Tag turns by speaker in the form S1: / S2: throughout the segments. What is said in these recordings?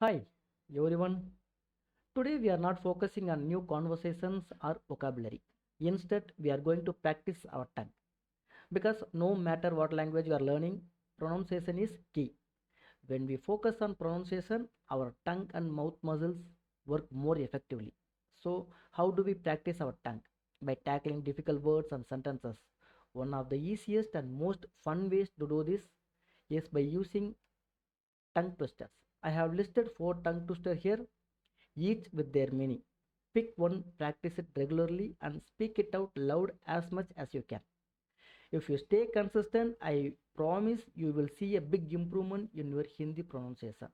S1: Hi everyone. Today we are not focusing on new conversations or vocabulary. Instead, we are going to practice our tongue. Because no matter what language you are learning, pronunciation is key. When we focus on pronunciation, our tongue and mouth muscles work more effectively. So, how do we practice our tongue? By tackling difficult words and sentences. One of the easiest and most fun ways to do this is by using tongue twisters. I have listed 4 tongue twisters here, each with their meaning. Pick one, practice it regularly, and speak it out loud as much as you can. If you stay consistent, I promise you will see a big improvement in your Hindi pronunciation.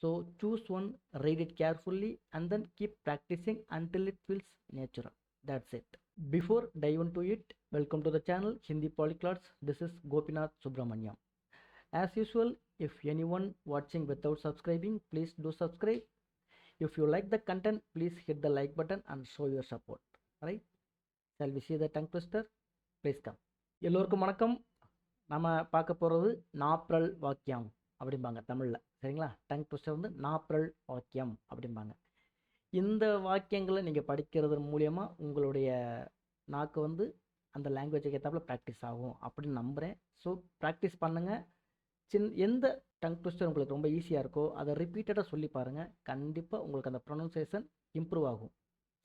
S1: So choose one, read it carefully, and then keep practicing until it feels natural. That's it. Before dive into it, welcome to the channel Hindi Polyglots. This is Gopinath Subramanyam. As usual, if anyone watching without subscribing, please do subscribe. If you like the content, please hit the like button and show your support. Right? Shall we see the tongue twister? Please come. எல்லோருக்கும் வணக்கம். நம்ம பார்க்க போகிறது நாப்ரல் வாக்கியம் அப்படிம்பாங்க தமிழில். சரிங்களா? Tongue twister வந்து நாப்ரல் வாக்கியம் அப்படிம்பாங்க. இந்த வாக்கியங்களை நீங்கள் படிக்கிறது மூலியமாக உங்களுடைய நாக்கு வந்து அந்த லாங்குவேஜுக்கு ஏற்றாப்புல ப்ராக்டிஸ் ஆகும் அப்படின்னு நம்புகிறேன். ஸோ ப்ராக்டிஸ் பண்ணுங்கள். எந்த டங் ட்விஸ்டர் உங்களுக்கு ரொம்ப ஈஸியாக இருக்கோ அதை ரிப்பீட்டடாக சொல்லி பாருங்கள். கண்டிப்பாக உங்களுக்கு அந்த ப்ரொனன்சியேஷன் இம்ப்ரூவ் ஆகும்.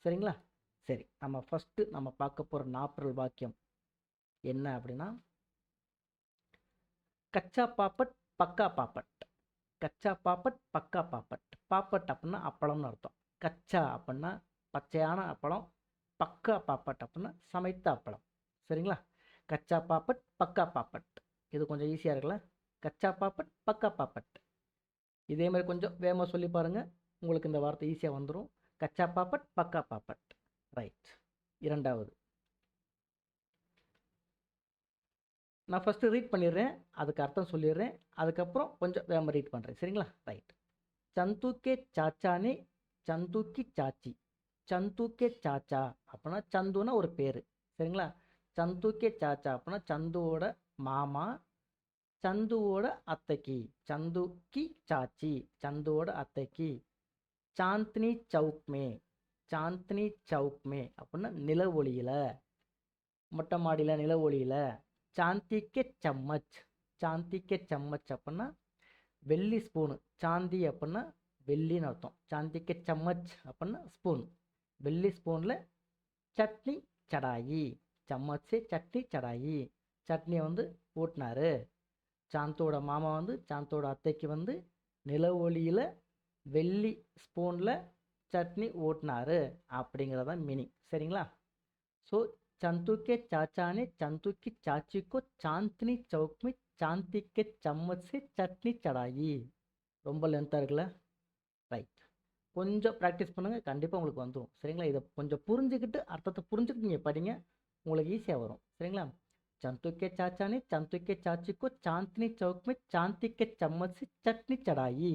S1: சரிங்களா? சரி, நம்ம ஃபஸ்ட்டு நம்ம பார்க்க போகிற நாப்ரல் வாக்கியம் என்ன அப்படின்னா, கச்சா பாப்பட் பக்கா பாப்பட். கச்சா பாப்பட் பக்கா பாப்பட். பாப்பட் அப்படின்னா அப்பளம்னு அர்த்தம். கச்சா அப்படின்னா பச்சையான அப்பளம், பக்கா பாப்பட் அப்படின்னா சமைத்த அப்பளம். சரிங்களா? கச்சா பாப்பட் பக்கா பாப்பட். இது கொஞ்சம் ஈஸியாக இருக்குல்ல? கச்சா பாப்பட் பக்கா பாப்பட். இதே மாதிரி கொஞ்சம் வேகமாக சொல்லி பாருங்கள், உங்களுக்கு இந்த வார்த்தை ஈஸியாக வந்துடும். கச்சா பாப்பட் பக்கா பாப்பட். ரைட். இரண்டாவது, நான் ஃபஸ்ட்டு ரீட் பண்ணிடுறேன், அதுக்கு அர்த்தம் சொல்லிடுறேன், அதுக்கப்புறம் கொஞ்சம் வேகமாக ரீட் பண்ணுறேன். சரிங்களா? ரைட். சந்துக்கே சாச்சானே சந்துக்கி சாச்சி. சந்துக்கே சாச்சா அப்படின்னா சந்துன்னா ஒரு பேர். சரிங்களா? சந்துக்கே சாச்சா அப்படின்னா சந்துவோட மாமா, சந்துவோட அத்தைக்கு. சந்துக்கி சாச்சி, சந்துவோட அத்தைக்கு. சாந்தினி சவுக்மே. சாந்தினி சவுக்மே அப்படின்னா நில ஒளியில், மொட்டை மாடியில் நில ஒளியில். சாந்திக்கே சம்மச். சாந்திக்கே சம்மச் அப்படின்னா வெள்ளி ஸ்பூனு. சாந்தி அப்படின்னா வெள்ளின்னு அர்த்தம். சாந்திக்கே சம்மச் அப்படின்னா ஸ்பூன். வெள்ளி ஸ்பூனில் சட்னி சடாயி. சம்மச்சே சட்னி சடாயி. சட்னியை வந்து ஊட்டினாரு. சாந்தோட மாமா வந்து சாந்தோட அத்தைக்கு வந்து நில ஒளியில் வெள்ளி ஸ்பூனில் சட்னி ஊட்டினாரு அப்படிங்கிறதான் மீனிங். சரிங்களா? ஸோ சந்துக்கே சாச்சானே சந்துக்கி சாச்சிக்கோ சாந்தினி சவுக்மி சாந்திக்கே சம்மச்சே சட்னி சடாயி. ரொம்ப லென்த்தாக இருக்குல்ல? ரைட். கொஞ்சம் ப்ராக்டிஸ் பண்ணுங்கள், கண்டிப்பாக உங்களுக்கு வந்துடும். சரிங்களா? இதை கொஞ்சம் புரிஞ்சுக்கிட்டு அர்த்தத்தை புரிஞ்சுக்கிட்டு நீங்கள் படிங்க, உங்களுக்கு ஈஸியாக வரும். சரிங்களா? சந்துக்கே சாச்சானே சந்துக்கே சாச்சிக்கோ சாந்தினி சவுக்மி சாந்திக்கே சம்மச்சி சட்னி சடாயி.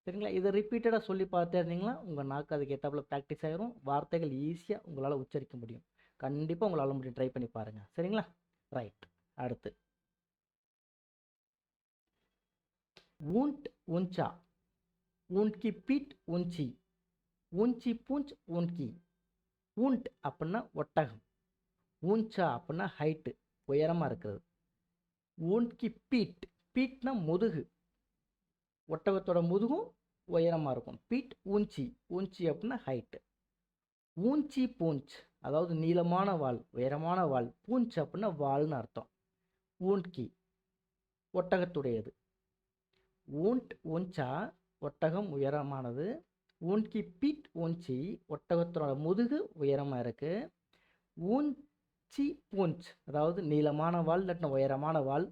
S1: சரிங்களா? இதை ரிப்பீட்டடாக சொல்லி பார்த்துட்டு இருந்தீங்களா உங்கள் நாக்கு அதுக்கு ஏற்றாப்புல ப்ராக்டிஸ் ஆகிரும். வார்த்தைகள் ஈஸியாக உங்களால் உச்சரிக்க முடியும். கண்டிப்பாக உங்களால் முடியும். ட்ரை பண்ணி பாருங்கள். சரிங்களா? ரைட். அடுத்து, ஊண்ட் ஊஞ்சா. ஊன்கி பீட் ஊஞ்சி. ஊஞ்சி பூஞ்ச் ஊன்கி. ஊண்ட் அப்படின்னா ஒட்டகம். ஊஞ்சா அப்படின்னா ஹைட்டு, உயரமாக இருக்கிறது. ஊன்கி பீட். பீட்னா முதுகு. ஒட்டகத்தோட முதுகும் உயரமாக இருக்கும். பீட் ஊஞ்சி. ஊஞ்சி அப்படின்னா ஹைட்டு. ஊஞ்சி பூஞ்ச் அதாவது நீளமான வால், உயரமான வால். பூஞ்ச் அப்படின்னா வால்னு அர்த்தம். ஊன்கி ஒட்டகத்துடையது. ஊண்ட் ஊஞ்சா ஒட்டகம் உயரமானது. ஊன்கி பீட் ஊஞ்சி ஒட்டகத்தோட முதுகு உயரமாக இருக்கு. ஊஞ்சி பூஞ்ச் அதாவது நீளமான வால் இல்லாட்டின உயரமான வால்,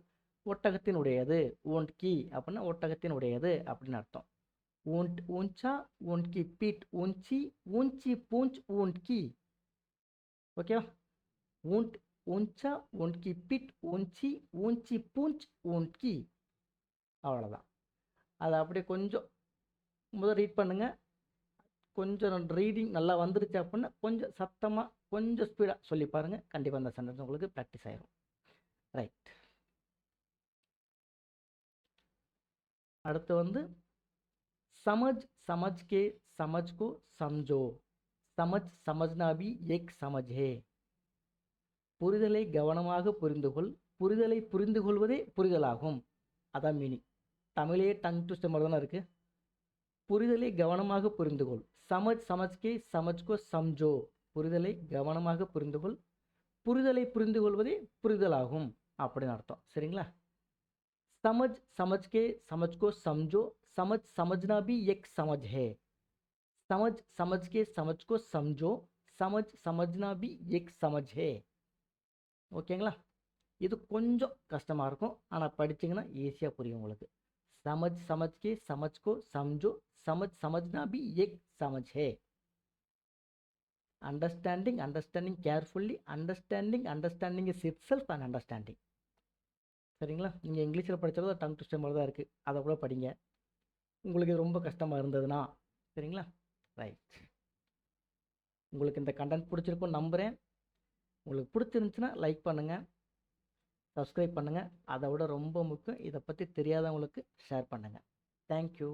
S1: ஒட்டகத்தினுடையது. ஊன்கி அப்படின்னா ஒட்டகத்தினுடையது அப்படின்னு அர்த்தம். ஊண்ட் ஊஞ்சா ஊன்கி பீட் ஊஞ்சி ஊஞ்சி பூஞ்ச் ஊன்கி. ஓகேவா? ஊண்ட் ஊஞ்சா ஊன்கி பீட் ஊஞ்சி ஊஞ்சி பூஞ்ச் ஊன்கி. அவ்வளோதான். அதை அப்படியே கொஞ்சம் முதல் ரீட் பண்ணுங்கள். கொஞ்சம் ரீடிங் நல்லா வந்துருச்சு அப்படின்னா கொஞ்சம் சத்தமாக கொஞ்சம் ஸ்பீடாக சொல்லி பாருங்கள். கண்டிப்பாக அந்த சென்டென்ஸ் உங்களுக்கு ப்ராக்டிஸ் ஆகிடும். ரைட். அடுத்து வந்து समझ समझ के समझ को समझो समझ समझना भी एक समझ है புரிதலை கவனமாக புரிந்துகொள் புரிதலை புரிந்து கொள்வதே புரிதலாகும் அதான் மீனிங் தமிழே டங் ட்விஸ்டர் மாதிரி தானே இருக்குது புரிதலை கவனமாக புரிந்துகொள் சமஜ் சமஜ்கே சமஜ்கோ சம்ஜோ புரிதலை கவனமாக புரிந்துகொள் புரிதலை புரிந்து கொள்வதே புரிதலாகும் அப்படின்னு அர்த்தம் சரிங்களா சமஜ் சமஜ்கே சமஜ்கோ சம்ஜோ சமஜ் சமஜ்னா भी एक समझ है समझ समझ के समझ को समझो समझ समझना भी एक समझ है ஓகேங்களா இது கொஞ்சம் கஷ்டமாக இருக்கும் ஆனால் படிச்சிங்கன்னா ஈஸியாக புரியும் உங்களுக்கு समझ समझ के समझ को समझो समझ समझना भी एक समझ है understanding understanding carefully understanding is itself un understanding சரிங்களா நீங்கள் இங்கிலீஷில் படித்தது டங் ட்விஸ்டர் மாதிரி தான் இருக்குது அதை கூட படிங்க உங்களுக்கு இது ரொம்ப கஷ்டமாக இருந்ததுன்னா சரிங்களா ரைட் உங்களுக்கு இந்த கண்டென்ட் பிடிச்சிருக்கும்னு நம்புகிறேன் உங்களுக்கு பிடிச்சிருந்துச்சுன்னா லைக் பண்ணுங்கள் சப்ஸ்கிரைப் பண்ணுங்கள் அதை விட ரொம்ப முக்கியம் இதை பற்றி தெரியாதவங்களுக்கு ஷேர் பண்ணுங்கள் தேங்க்யூ